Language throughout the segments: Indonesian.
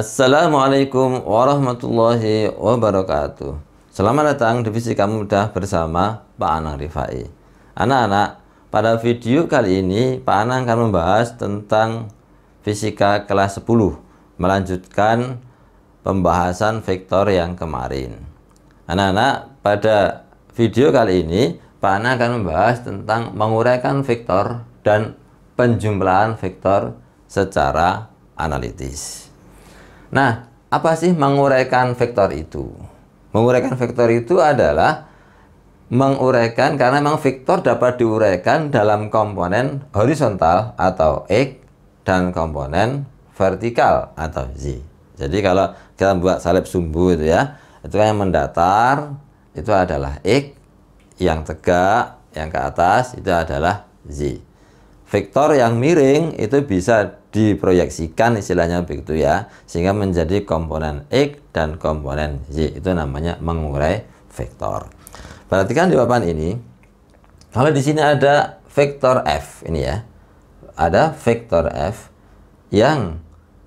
Assalamualaikum warahmatullahi wabarakatuh. Selamat datang di Fisika Mudah bersama Pak Anang Rifai. Anak-anak, pada video kali ini Pak Anang akan membahas tentang fisika kelas 10, melanjutkan pembahasan vektor yang kemarin. Anak-anak, pada video kali ini Pak Anang akan membahas tentang menguraikan vektor dan penjumlahan vektor secara analitis. Nah, apa sih menguraikan vektor itu? Menguraikan vektor itu adalah menguraikan karena memang vektor dapat diuraikan dalam komponen horizontal atau X dan komponen vertikal atau Z. Jadi kalau kita buat salib sumbu itu ya, itu yang mendatar itu adalah X, yang tegak, yang ke atas itu adalah Z. Vektor yang miring itu bisa diproyeksikan istilahnya begitu ya, sehingga menjadi komponen X dan komponen Y. Itu namanya mengurai vektor. Perhatikan di papan ini, kalau di sini ada vektor F ini ya, ada vektor F yang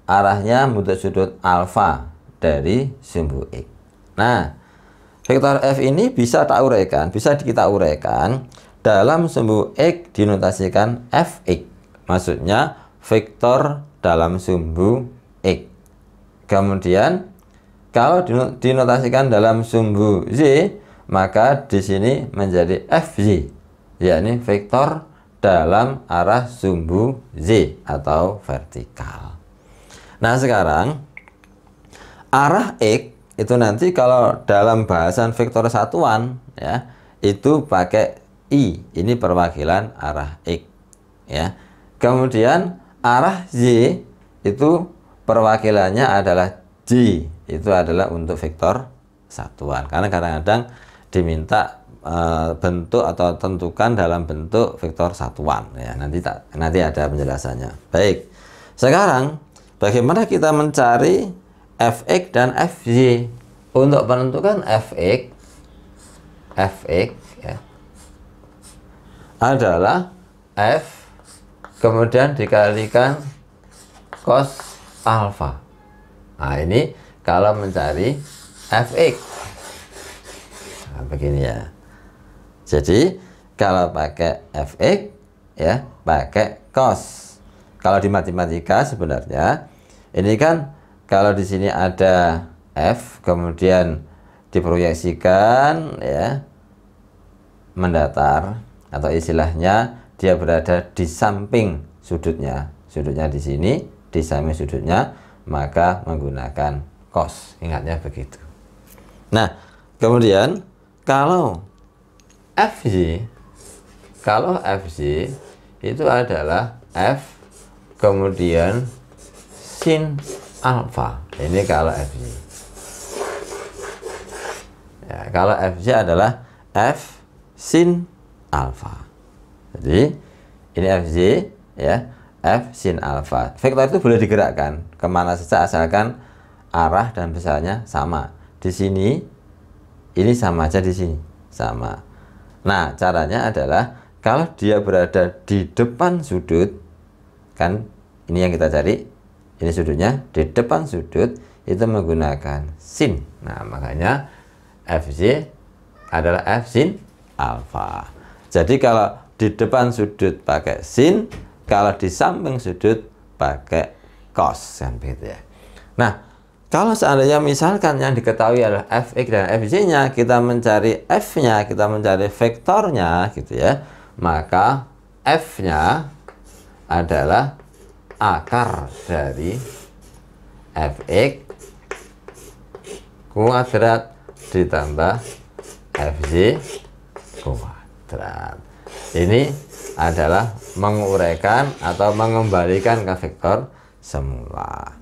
arahnya membentuk sudut alfa dari sumbu X. Nah, vektor F ini bisa kita uraikan dalam sumbu X dinotasikan Fx, maksudnya vektor dalam sumbu X. Kemudian kalau dinotasikan dalam sumbu Z, maka di sini menjadi Fz, yakni vektor dalam arah sumbu Z atau vertikal. Nah, sekarang arah X itu nanti kalau dalam bahasan vektor satuan ya, itu pakai I, ini perwakilan arah X ya. Kemudian arah Y itu perwakilannya adalah J, itu adalah untuk vektor satuan. Karena kadang-kadang diminta bentuk atau tentukan dalam bentuk vektor satuan ya. Nanti ada penjelasannya. Baik. Sekarang bagaimana kita mencari Fx dan Fy? Untuk menentukan Fx ya, adalah F kemudian dikalikan cos alfa. Nah, ini kalau mencari Fx. Nah, begini ya. Jadi kalau pakai Fx ya, pakai cos. Kalau di matematika sebenarnya ini kan kalau di sini ada F kemudian diproyeksikan ya, mendatar, atau istilahnya dia berada di samping sudutnya di sini, di samping sudutnya, maka menggunakan cos. Ingatnya begitu. Nah, kemudian kalau Fy itu adalah F kemudian sin alfa. Ini kalau Fy. Ya, kalau Fy adalah F sin alfa. Jadi ini Fz ya, F sin alfa. Vektor itu boleh digerakkan kemana saja asalkan arah dan besarnya sama. Di sini ini sama aja, di sini sama. Nah, caranya adalah kalau dia berada di depan sudut, kan ini yang kita cari, ini sudutnya di depan sudut, itu menggunakan sin. Nah, makanya Fz adalah F sin alfa. Jadi kalau di depan sudut pakai sin, kalau di samping sudut pakai cos, kan begitu ya. Nah, kalau seandainya misalkan yang diketahui adalah Fx dan Fy-nya, kita mencari F-nya, kita mencari vektornya gitu ya, maka F-nya adalah akar dari Fx kuadrat ditambah Fy kuadrat. Ini adalah menguraikan atau mengembalikan ke vektor semula.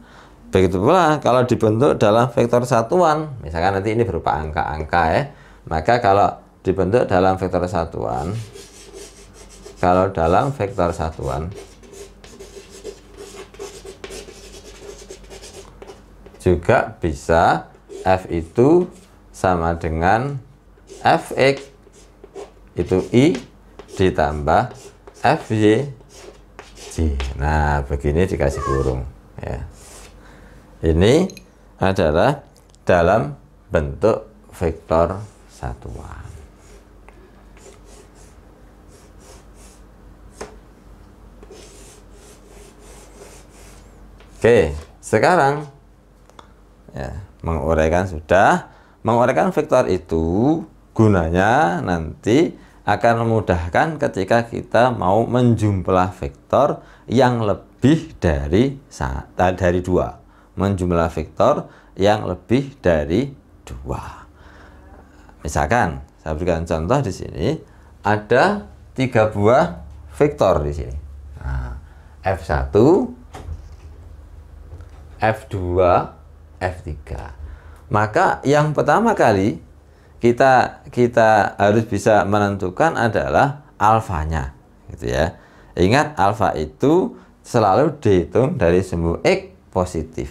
Begitu pula kalau dibentuk dalam vektor satuan, misalkan nanti ini berupa angka-angka ya, maka kalau dibentuk dalam vektor satuan, juga bisa F itu sama dengan Fx itu I ditambah Fy J. Nah, begini dikasih kurung ya. Ini adalah dalam bentuk vektor satuan. Oke, sekarang ya, menguraikan sudah. Menguraikan vektor itu gunanya nanti akan memudahkan ketika kita mau menjumlah vektor yang lebih dari dua. Menjumlah vektor yang lebih dari dua. Misalkan, saya berikan contoh di sini, ada 3 buah vektor di sini. Nah, F1, F2, F3. Maka yang pertama kali kita harus bisa menentukan adalah alfanya, gitu ya. Ingat, alfa itu selalu dihitung dari sumbu X positif.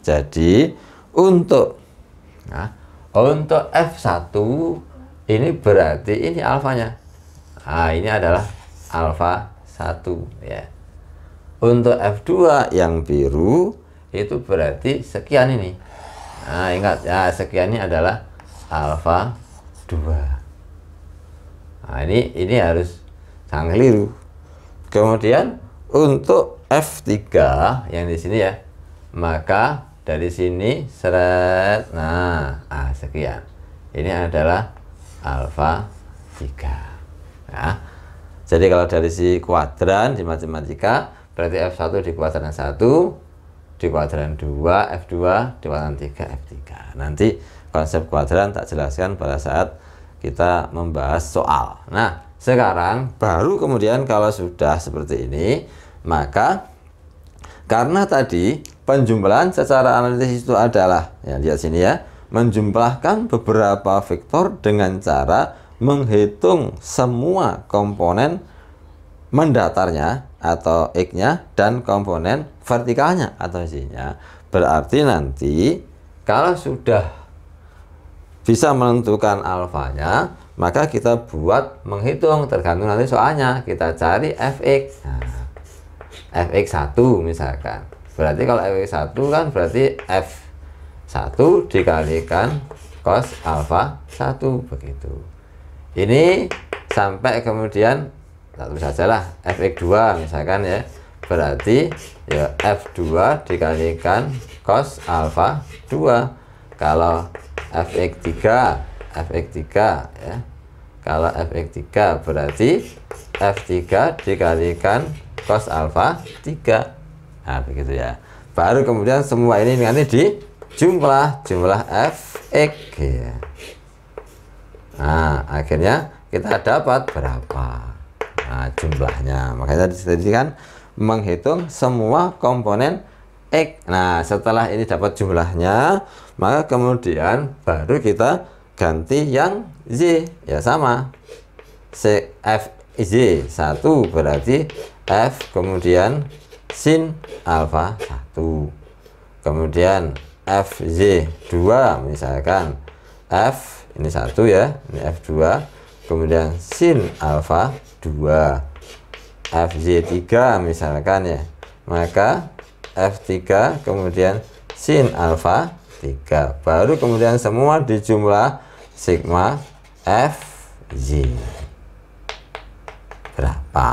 Jadi untuk F1 ini berarti ini alfanya. Nah, ini adalah alfa 1 ya. Untuk F2 yang biru itu berarti sekian ini. Nah, ingat ya, sekian ini adalah alfa 2. Nah, ini harus jangan keliru. Kemudian untuk F3 yang di sini ya, maka dari sini seret, sekian. Ini adalah alfa 3. Nah, jadi kalau dari si kuadran di matematika berarti F1 di kuadran 1, di kuadran 2 F2, di kuadran 3 F3. Nanti konsep kuadran tak jelaskan pada saat kita membahas soal. Nah, sekarang baru kemudian kalau sudah seperti ini, maka karena tadi penjumlahan secara analitis itu adalah, ya lihat sini ya, menjumlahkan beberapa vektor dengan cara menghitung semua komponen mendatarnya atau X-nya dan komponen vertikalnya atau Z-nya. Berarti nanti kalau sudah bisa menentukan alfanya, maka kita buat menghitung tergantung nanti soalnya. Kita cari Fx. Nah, Fx1 misalkan. Berarti kalau Fx1 kan berarti F1 dikalikan cos alfa 1 begitu. Ini sampai kemudian satu sajalah Fx2 misalkan ya, berarti ya F2 dikalikan cos alfa 2. Kalau Fx3 ya, kalau Fx3 berarti F3 dikalikan cos alfa 3. Nah begitu ya, baru kemudian semua ini nanti dijumlah Fx ya. Nah akhirnya kita dapat berapa jumlahnya. Makanya tadi kan menghitung semua komponen X. Nah setelah ini dapat jumlahnya, maka kemudian baru kita ganti yang Z ya, sama Fz 1 berarti F kemudian sin alfa 1, kemudian Fz 2 misalkan F ini 1 ya, ini F2, kemudian sin alfa 2, Fz3 misalkan ya, maka F3 kemudian sin alfa 3, baru kemudian semua dijumlah sigma Fz berapa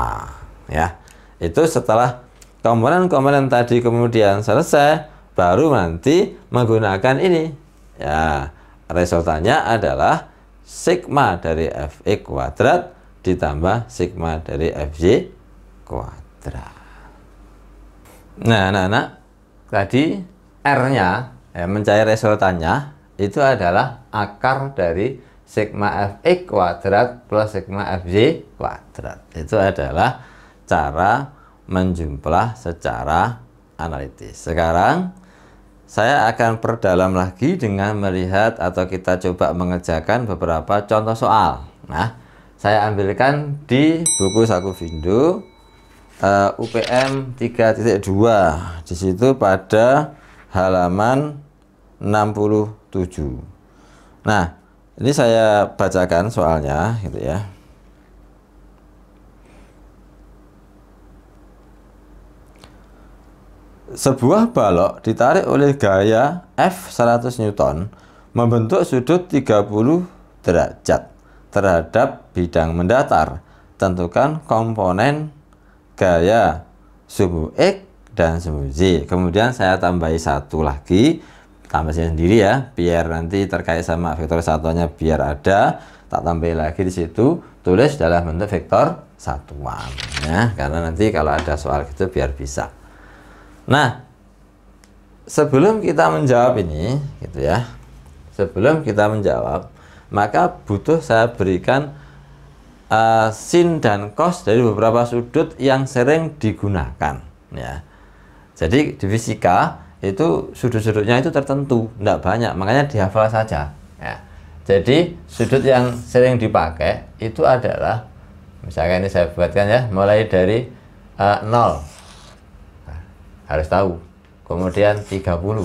ya. Itu setelah komponen-komponen tadi kemudian selesai, baru nanti menggunakan ini ya, resultannya adalah sigma dari Fx kuadrat ditambah sigma dari Fz kuadrat. Nah anak-anak, tadi R-nya ya, mencari resultannya itu adalah akar dari sigma Fx kuadrat plus sigma Fz kuadrat. Itu adalah cara menjumlah secara analitis. Sekarang saya akan perdalam lagi dengan melihat atau kita coba mengerjakan beberapa contoh soal. Nah, saya ambilkan di buku Saku Vindo UPM 3.2. Di situ pada halaman 67. Nah, ini saya bacakan soalnya gitu ya. sebuah balok ditarik oleh gaya F 100 Newton membentuk sudut 30 derajat terhadap bidang mendatar. Tentukan komponen gaya suhu X dan suhu Z. Kemudian saya tambahi satu lagi, tambah sendiri ya, biar nanti terkait sama vektor satuannya biar ada. Tak tambah lagi di situ, tulis dalam bentuk vektor satuan ya, karena nanti kalau ada soal gitu biar bisa. Nah, sebelum kita menjawab ini gitu ya, sebelum kita menjawab, maka butuh saya berikan sin dan cos dari beberapa sudut yang sering digunakan ya. Jadi di fisika itu sudut-sudutnya itu tertentu, tidak banyak, makanya dihafal saja ya. Jadi sudut yang sering dipakai itu adalah, misalkan ini saya buatkan ya, mulai dari 0 nah, harus tahu, kemudian 30,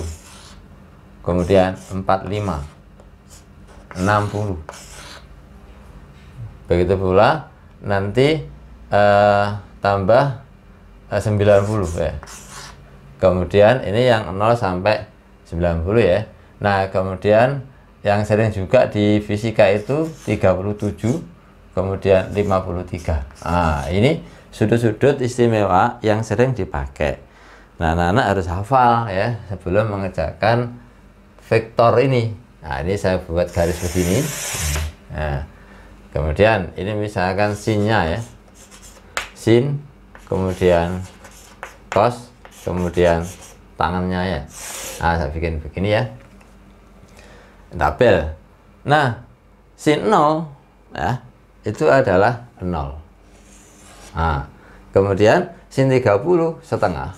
kemudian 45, 60, begitu pula nanti tambah 90 ya. Kemudian ini yang 0 sampai 90 ya. Nah, kemudian yang sering juga di fisika itu 37, kemudian 53. Nah, ini sudut-sudut istimewa yang sering dipakai. Nah, anak-anak harus hafal ya sebelum mengerjakan vektor ini. Nah, ini saya buat garis begini. Nah, kemudian ini misalkan sinnya ya. Sin, kemudian cos, kemudian tangannya ya. Nah, saya bikin begini ya. Tabel. Nah, sin 0 ya, itu adalah 0. Nah, kemudian sin 30 setengah.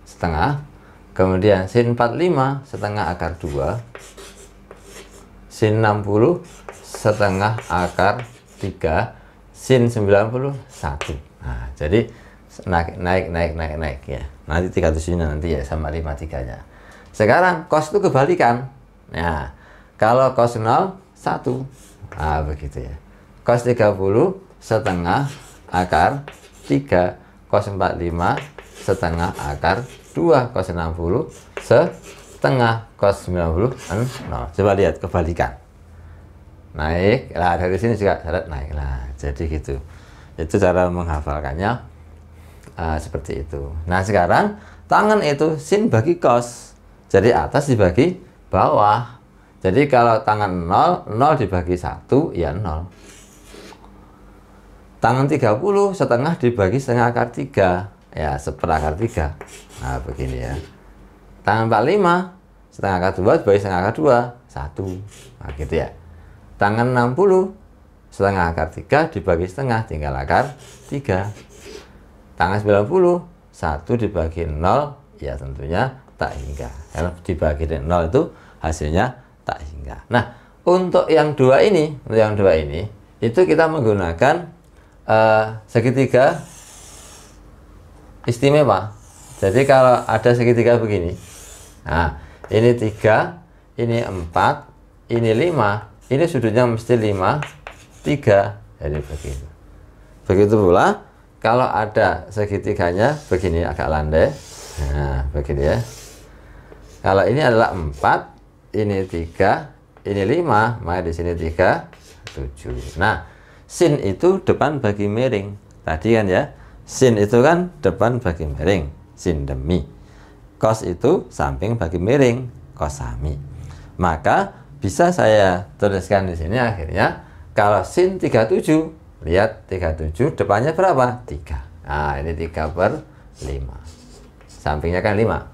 Setengah. Kemudian sin 45 setengah akar 2. Sin 60 setengah akar 3. Sin 90 1. Nah, jadi naik ya. Nanti 300 nanti ya sama 53-nya. Sekarang cos itu kebalikan. Nah, kalau cos 0 1. Nah, begitu ya. Cos 30 setengah akar 3, cos 45 setengah akar 2, cos 60 setengah, cos 90 0. Coba lihat kebalikan. Naik. Nah, dari sini juga syarat naik. Nah, jadi gitu. Itu cara menghafalkannya seperti itu. Nah, sekarang tangan itu sin bagi cos. Jadi atas dibagi bawah. Jadi kalau tangan 0, 0 dibagi 1 ya 0. Tangan 30 setengah dibagi setengah akar 3 ya seperakar 3. Nah, begini ya. Tangan 45 setengah akar 2 dibagi setengah akar 2 1. Nah, gitu ya. Tangan 60 setengah akar 3 dibagi setengah tinggal akar 3. Tangan 90 1 dibagi 0 ya tentunya tak hingga. Karena dibagi 0 itu hasilnya tak hingga. Nah, untuk yang dua ini, itu kita menggunakan segitiga istimewa. Jadi kalau ada segitiga begini, nah ini 3, ini 4, ini 5, ini sudutnya mesti 5, 3, jadi begitu. Begitu pula kalau ada segitiganya begini agak landai, nah begini ya. Kalau ini adalah 4, ini 3, ini 5, maka di sini 3, 7. Nah, sin itu depan bagi miring. Tadi kan ya, sin itu kan depan bagi miring, sin demi. Cos itu samping bagi miring, cos sami. Maka bisa saya tuliskan di sini akhirnya kalau sin 37, lihat 37 depannya berapa? 3. Nah, ini 3/5. Sampingnya kan 5.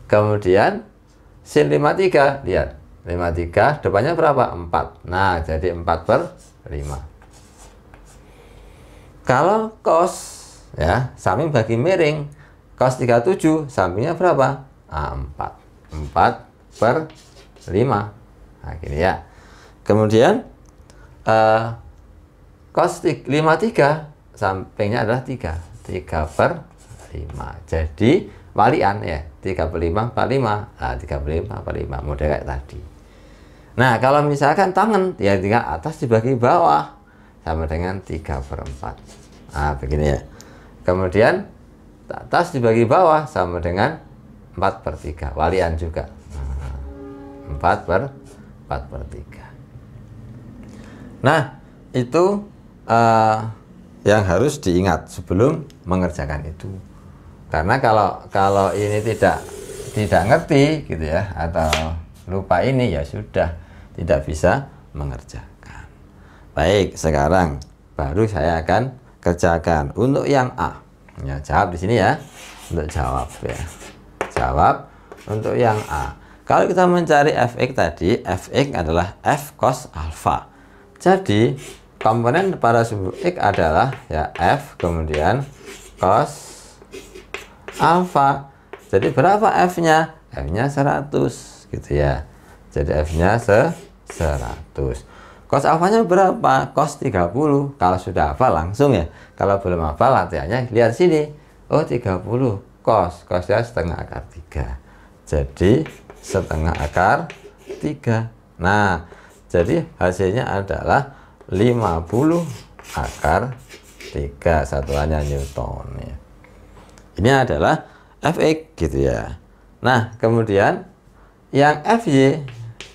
Kemudian sin 53, lihat 53 depannya berapa? 4. Nah, jadi 4/5. Kalau cos ya samping bagi miring, cos 37 sampingnya berapa? Nah, 4 per 5. Nah, gini ya. Kemudian cos 53 sampingnya adalah 3 per 5. Jadi walian ya, 35 per 5. Nah, 35 per 5 model kayak tadi. Nah, kalau misalkan tangan ya tinggal atas dibagi bawah sama dengan 3/4. Nah, begini ya. Kemudian atas dibagi bawah sama dengan 4/3, walian juga. 4/3. Nah, itu yang harus diingat sebelum mengerjakan itu. Karena kalau ini tidak ngerti gitu ya, atau lupa ini, ya sudah tidak bisa mengerjakan. Baik, sekarang baru saya akan kerjakan untuk yang A. Ya, jawab di sini ya. Untuk jawab ya. Jawab untuk yang A. Kalau kita mencari fx tadi, fx adalah f cos alpha. Jadi komponen pada sumbu x adalah ya f kemudian cos alpha. Jadi berapa f-nya? F-nya 100 gitu ya. Jadi f-nya 100. Cos alfanya berapa? Cos 30. Kalau sudah hafal langsung ya. Kalau belum hafal latihannya lihat sini. Oh 30 cos. Cosnya setengah akar 3. Jadi setengah akar 3. Nah, jadi hasilnya adalah 50 akar 3. Satuannya Newton ya. Ini adalah fx gitu ya. Nah, kemudian yang fy,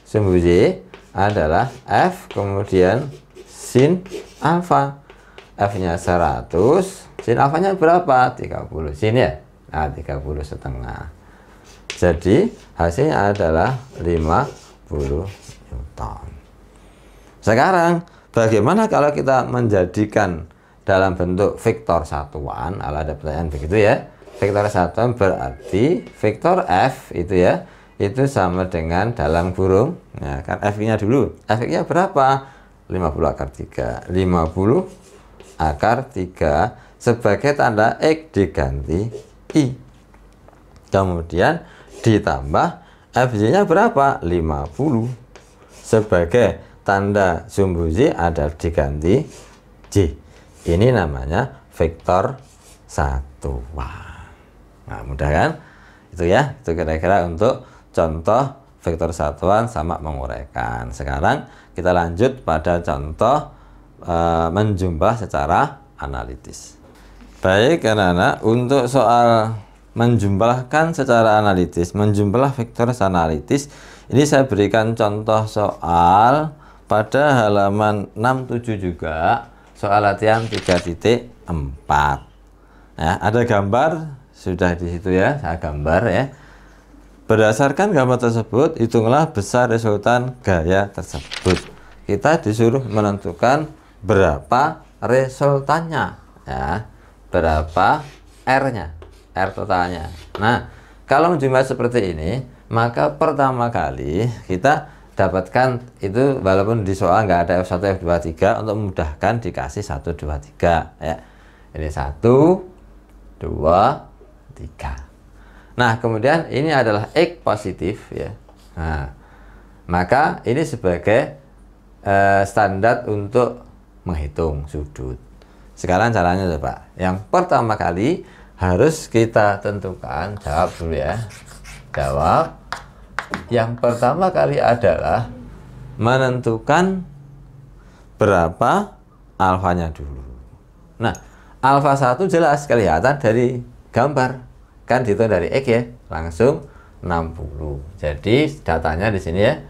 sumbu y adalah f kemudian sin alfa. F-nya 100, sin alfanya berapa? 30. Sin ya? Nah, 30 setengah. Jadi hasilnya adalah 50 Newton. Sekarang bagaimana kalau kita menjadikan dalam bentuk vektor satuan? Kalau ada pertanyaan begitu ya. Vektor satuan berarti vektor f itu ya, itu sama dengan dalam kurung. Nah, kan f-nya dulu. F-nya berapa? 50 akar 3. 50 akar 3 sebagai tanda x diganti i. Kemudian ditambah fj-nya berapa? 50 sebagai tanda sumbu z ada diganti j. Ini namanya vektor satuan. Nah, mudah kan? Itu ya, itu kira-kira untuk contoh vektor satuan sama menguraikan. Sekarang kita lanjut pada contoh menjumlah secara analitis. Baik anak-anak, untuk soal menjumlahkan secara analitis, menjumlah vektor analitis, ini saya berikan contoh soal pada halaman 67 juga, soal latihan 3.4. Ya, ada gambar sudah di situ ya, saya gambar ya. Berdasarkan gambar tersebut, hitunglah besar resultan gaya tersebut. Kita disuruh menentukan berapa resultannya ya, berapa R-nya, R totalnya. Nah, kalau menjumlah seperti ini, maka pertama kali kita dapatkan itu, walaupun di soal nggak ada F1, F2, F3, untuk memudahkan dikasih 1, 2, 3 ya. Ini 1, 2, 3. Nah, kemudian ini adalah X positif ya. Nah, maka ini sebagai standar untuk menghitung sudut. Sekarang caranya coba. Yang pertama kali harus kita tentukan, jawab dulu ya. Jawab. Yang pertama kali adalah menentukan berapa alfanya dulu. Nah, alfa 1 jelas kelihatan dari gambar. Kan dihitung dari X ya, langsung 60. Jadi datanya di sini ya,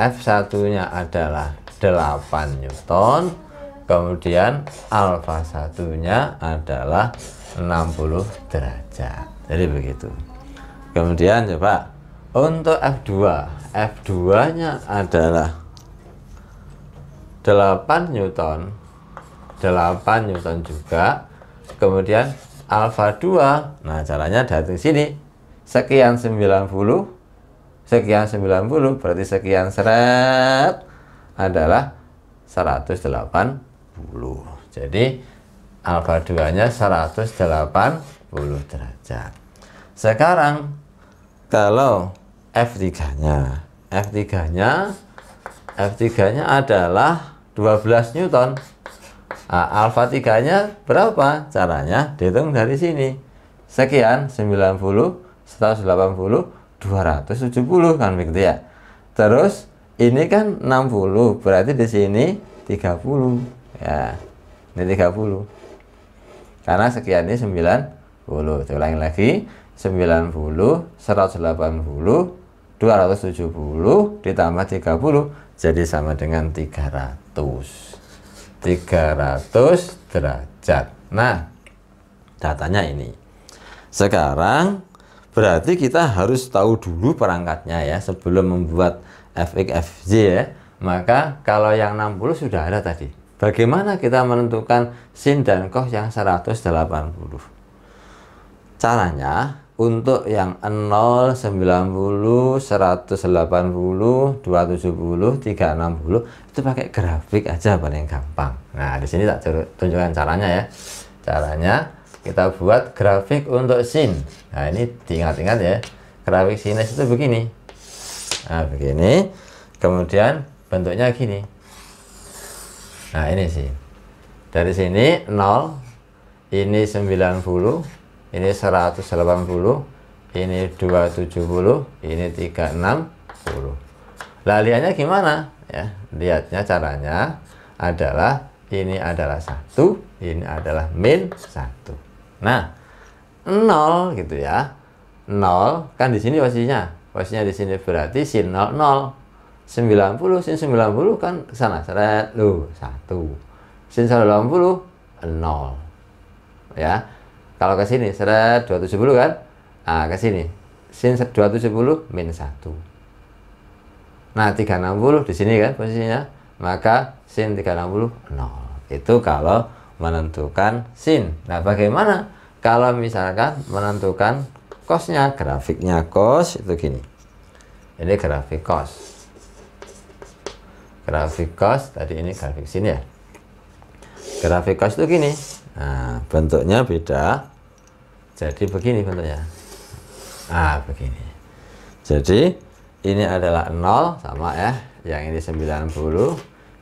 F1-nya adalah 8 Newton, kemudian alfa 1-nya adalah 60 derajat. Jadi begitu. Kemudian coba untuk F2, F2-nya adalah 8 Newton, 8 Newton juga, kemudian alfa 2. Nah, caranya dari sini sekian 90, sekian 90 berarti sekian seret adalah 180. Jadi alfa 2-nya 180 derajat. Sekarang kalau F3-nya, F3-nya adalah 12 Newton. Nah, alfa 3-nya berapa? Caranya dihitung dari sini. Sekian 90, 180, 270 kan begitu ya. Terus ini kan 60, berarti di sini 30 ya. Ini 30. Karena sekian ini 90. 10. Ulangi lagi, 90, 180, 270 ditambah 30 jadi sama dengan 300 derajat. Nah, datanya ini. Sekarang berarti kita harus tahu dulu perangkatnya ya sebelum membuat fx, fj ya. Maka kalau yang 60 sudah ada tadi. Bagaimana kita menentukan sin dan cos yang 180? Caranya untuk yang 0, 90, 180, 270, 360 itu pakai grafik aja paling gampang. Nah, di sini tak tunjukkan caranya ya. Caranya kita buat grafik untuk sin. Nah, ini diingat-ingat ya. Grafik sinus itu begini. Nah, begini. Kemudian bentuknya gini. Nah, ini sih. Dari sini 0, ini 90, ini 180, ini 270, ini 360. Lah lihatnya gimana? Ya, lihatnya caranya adalah ini adalah 1, ini adalah min 1. Nah, 0 gitu ya. 0 kan di sini posisinya. Posisinya di sini berarti sin 0 0. 90 sin 90 kan ke sana. Seret lu 1. Sin 180 0. Ya. Kalau ke sini seret 270 kan? Nah, ke sini sin 270 min 1. Nah, 360 di sini kan posisinya. Maka sin 360 0. Itu kalau menentukan sin. Nah, bagaimana kalau misalkan menentukan cosnya? Grafiknya cos itu gini. Ini grafik cos. Grafik cos tadi ini grafik sin ya. Grafik cos itu gini. Nah, bentuknya beda. Jadi begini bentuknya. Nah, begini. Jadi ini adalah 0 sama ya. Yang ini 90,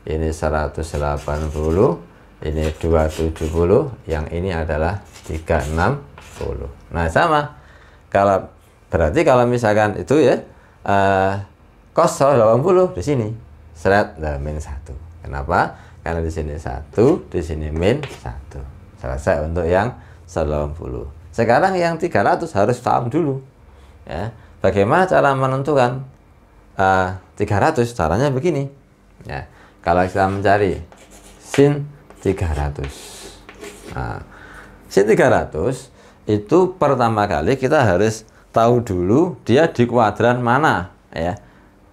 ini 180, ini 270, yang ini adalah 360. Nah, sama. Kalau berarti kalau misalkan itu ya cos 180 di sini seret min 1. Kenapa? Karena di sini 1, di sini min 1. Selesai untuk yang 180. Sekarang yang 300 harus paham dulu. Ya, bagaimana cara menentukan 300? Caranya begini. Ya, kalau kita mencari sin 300. Nah, sin 300 itu pertama kali kita harus tahu dulu dia di kuadran mana ya.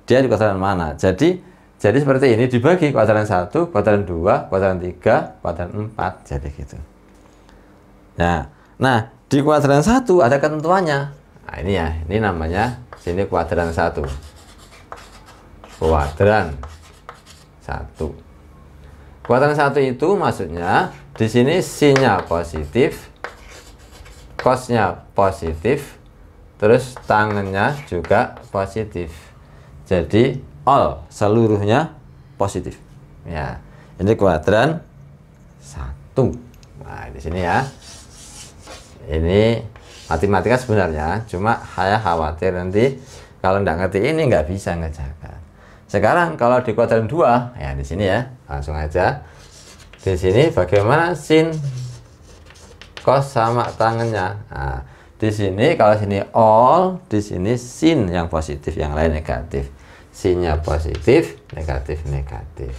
Dia di kuadran mana. Jadi seperti ini dibagi kuadran 1, kuadran 2, kuadran 3, kuadran 4 jadi gitu. Nah, di kuadran 1 ada ketentuannya. Nah, ini ya, ini namanya sini kuadran 1. Kuadran 1. Kuadran 1 itu maksudnya di sini sinnya positif, cosnya positif, terus tangannya juga positif. Jadi all seluruhnya positif. Ya, ini kuadran 1. Nah, di sini ya. Ini matematika sebenarnya, cuma saya khawatir nanti kalau nggak ngerti ini nggak bisa ngerjakan. Sekarang kalau di kuadran 2, ya di sini ya, langsung aja. Di sini bagaimana sin cos sama tangannya. Nah, di sini kalau sini all, di sini sin yang positif, yang lain negatif. Sinnya positif, negatif, negatif.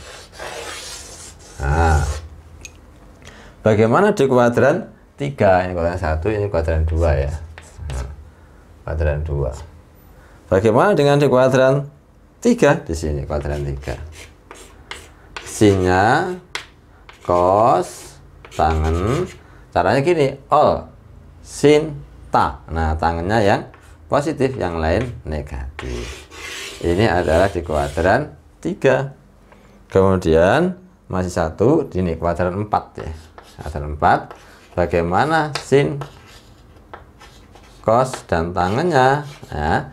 Nah, bagaimana di kuadran 3? Ini kuadran 1, ini kuadran 2 ya. Nah, kuadran 2. Bagaimana dengan di kuadran 3? Di sini kuadran 3. Sinnya cos, tangan. Caranya gini, all sin ta. Nah, tangannya yang positif, yang lain negatif. Ini adalah di kuadran 3. Kemudian masih satu, ini kuadran 4 ya. Kuadran 4. Bagaimana sin cos dan tangannya ya.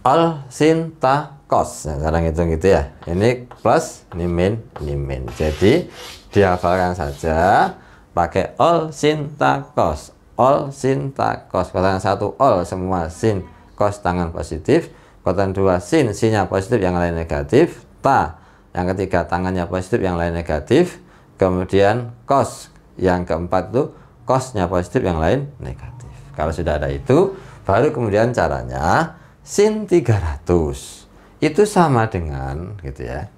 All sin ta cos. Nah, sekarang hitung gitu ya. Ini plus, ini min, ini min. Jadi dihafalkan saja pakai all sin ta cos. All sin ta cos. Kuadran 1 all semua sin cos tangan positif. Kuadran 2 sin, sinnya positif, yang lain negatif. Ta, yang ketiga tangannya positif, yang lain negatif. Kemudian cos, yang keempat itu cosnya positif, yang lain negatif. Kalau sudah ada itu, baru kemudian caranya sin 300 itu sama dengan gitu ya.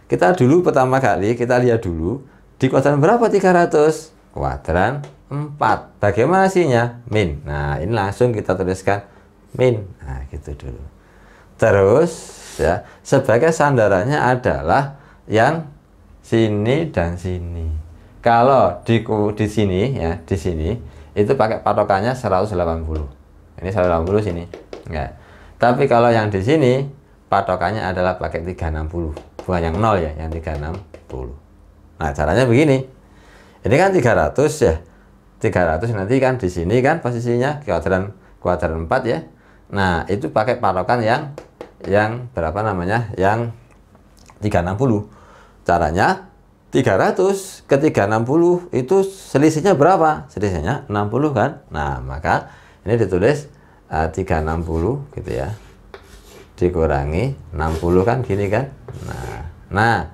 Kita dulu pertama kali kita lihat dulu di kuadran berapa 300? Kuadran 4. Bagaimana sinnya? Min. Nah, ini langsung kita tuliskan min. Nah, gitu dulu. Terus ya, sebagai sandarannya adalah yang sini dan sini. Kalau di sini ya, di sini itu pakai patokannya 180. Ini 180 sini. Ya. Tapi kalau yang di sini patokannya adalah pakai 360. Bukan yang 0 ya, yang 360. Nah, caranya begini. Ini kan 300 ya. 300 nanti kan di sini kan posisinya kuadran 4 ya. Nah, itu pakai patokan yang berapa namanya? Yang 360. Caranya 300 ke 360 itu selisihnya berapa? Selisihnya 60 kan? Nah, maka ini ditulis 360 gitu ya. Dikurangi 60 kan gini kan? Nah,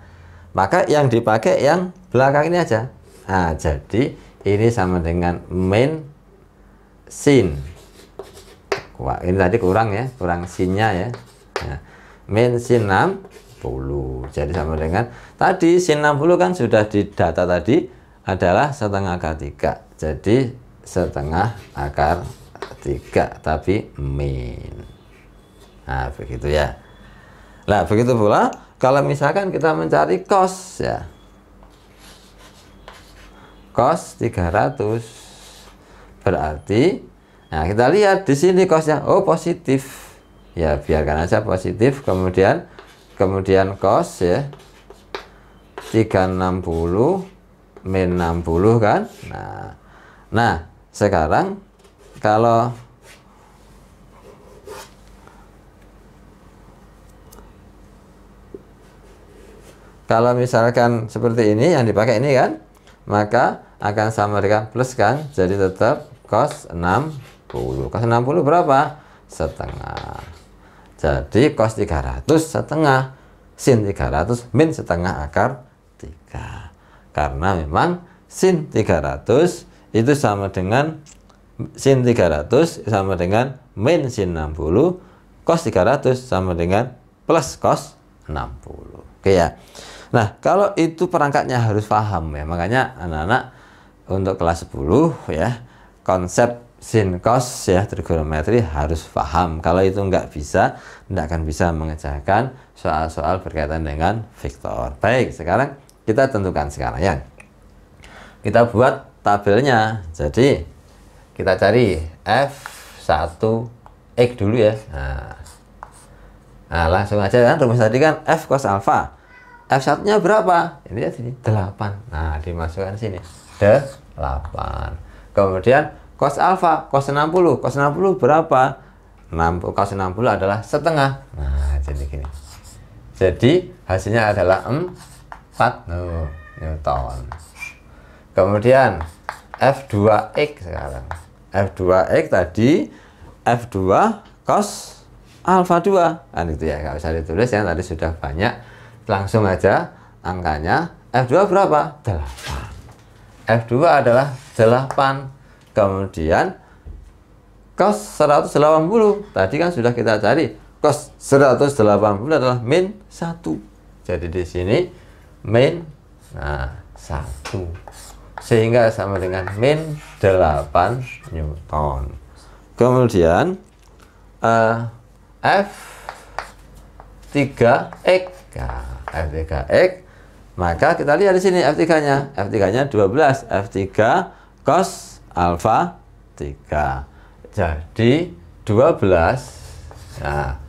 maka yang dipakai yang belakang ini aja. Nah, jadi ini sama dengan min sin. Wah, ini tadi kurang ya, kurang sinnya ya. Nah, min sin 60. Jadi sama dengan tadi sin 60 kan sudah di data tadi adalah setengah akar 3. Jadi setengah akar 3 tapi min. Nah, begitu ya. Nah, begitu pula kalau misalkan kita mencari cos ya. Cos 300 berarti, nah kita lihat di sini cosnya, oh positif. Ya, biarkan aja positif. Kemudian cos ya 360 min 60 kan. Nah, sekarang kalau misalkan seperti ini yang dipakai ini kan, maka akan sama dengan plus kan, jadi tetap cos 60. Cos 60 berapa? Setengah. Jadi cos 300 setengah, sin 300 min setengah akar 3. Karena memang sin 300 itu sama dengan sin 300 sama dengan min sin 60, cos 300 sama dengan plus cos 60. Oke ya. Nah, kalau itu perangkatnya harus paham ya. Makanya anak-anak untuk kelas 10 ya, konsep sin cos ya trigonometri harus paham. Kalau itu nggak bisa, nggak akan bisa mengerjakan soal-soal berkaitan dengan vektor. Baik, sekarang kita tentukan sekarang ya. Kita buat tabelnya. Jadi kita cari F1X dulu ya. Nah, langsung aja kan rumus tadi kan F cos alpha. F1 nya berapa? Ini ya sini 8. Nah, dimasukkan sini 8. Kemudian cos alpha, cos 60. Cos 60 berapa? Cos 60 adalah setengah. Nah, jadi gini. Jadi hasilnya adalah 4 Newton. Kemudian F2X sekarang. F2X tadi F2 cos alpha 2. Kan itu ya, nggak usah ditulis ya, tadi sudah banyak. Langsung aja angkanya. F2 berapa? 8. F2 adalah 8. Kemudian cos 180 tadi kan sudah kita cari. Cos 180 adalah min 1. Jadi di sini min 1. Sehingga sama dengan min 8 Newton. Kemudian F3X. F3X, maka kita lihat di sini F3-nya. F3-nya 12. F3 cos alpha 3. Jadi 12. Nah,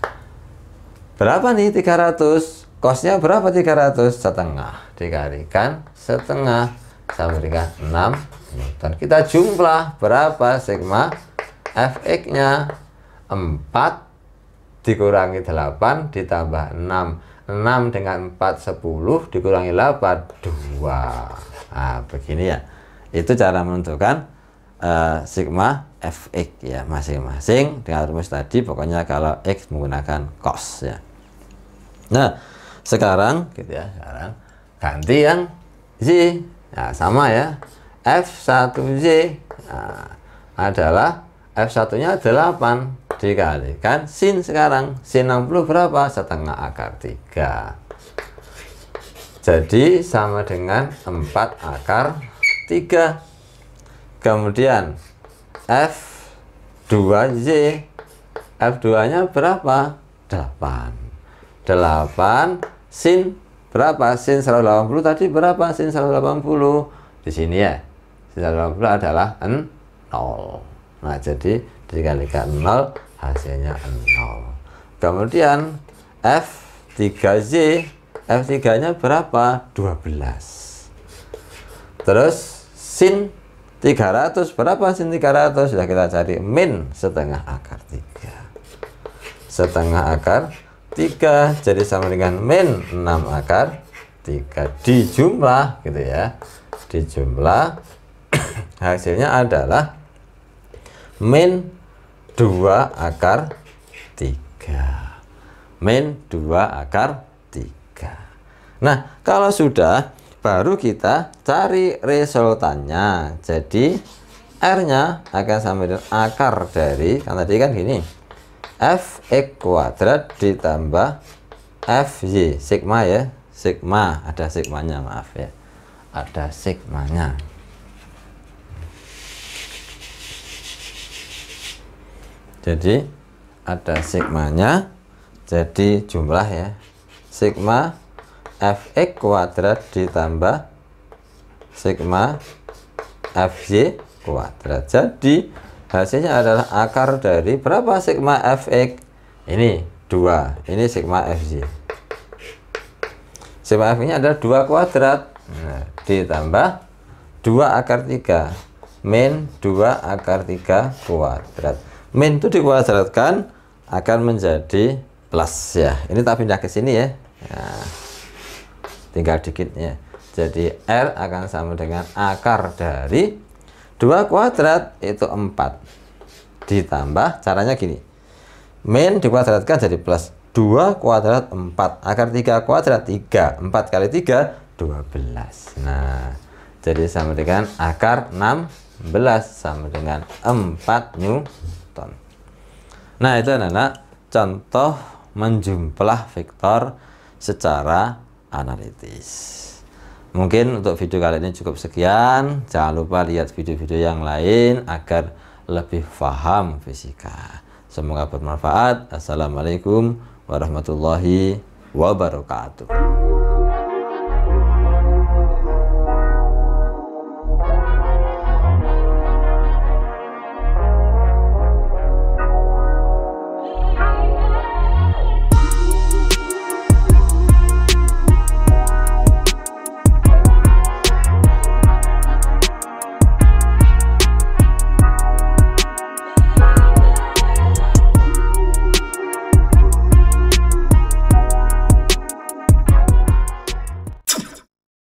berapa nih 300? Cosnya berapa 300? Setengah dikalikan setengah sama dengan 6 Newton. Kita jumlah berapa sigma Fx-nya? 4 dikurangi 8 ditambah 6. 6 dengan 4 10 dikurangi 8 2. Nah, begini ya. Itu cara menentukan sigma Fx ya, masing-masing dengan rumus tadi. Pokoknya kalau X menggunakan cos ya. Nah, sekarang gitu ya, sekarang ganti yang Y. Nah, sama ya. F1Y adalah F1-nya 8 dikalikan sin sekarang. Sin 60 berapa? Setengah akar 3. Jadi sama dengan 4 akar 3. Kemudian F2Y, F2-nya berapa? 8. 8 sin berapa? Sin 180 tadi berapa? Sin 180 di sini ya. Sin 180 adalah 0. Nah, jadi dikalikan 0 hasilnya 0. Kemudian F3Y, F3-nya berapa? 12. Terus sin 300 berapa? Sin 300 sudah kita cari, min setengah akar 3. Setengah akar 3 jadi sama dengan min 6 akar 3 dijumlah gitu ya. Dijumlah hasilnya adalah min 2 akar 3. Min 2 akar 3. Nah, kalau sudah, baru kita cari resultannya. Jadi R-nya akan sama dengan akar dari, kan tadi kan gini, Fx kuadrat ditambah Fy, sigma ya, sigma, ada sigmanya, maaf ya, ada sigmanya. Jadi ada sigmanya, jadi jumlah ya, sigma Fx kuadrat ditambah sigma Fy kuadrat. Jadi hasilnya adalah akar dari berapa sigma Fx? Ini 2, ini sigma Fy. Sigma Fy nya adalah 2 kuadrat, nah, ditambah 2 akar 3, min 2 akar 3 kuadrat. Min itu dikuadratkan akan menjadi plus ya. Ini tak pindah ke sini ya. Nah, tinggal dikit ya. Jadi R akan sama dengan akar dari 2 kuadrat itu 4 ditambah, caranya gini, min dikuadratkan jadi plus 2 kuadrat 4, akar 3 kuadrat 3, 4 kali 3 12. Nah, jadi sama dengan akar 16 sama dengan 4 Newton. Nah, itu anak-anak contoh menjumlah vektor secara analitis. Mungkin untuk video kali ini cukup sekian. Jangan lupa lihat video-video yang lain agar lebih paham fisika. Semoga bermanfaat. Assalamualaikum warahmatullahi wabarakatuh.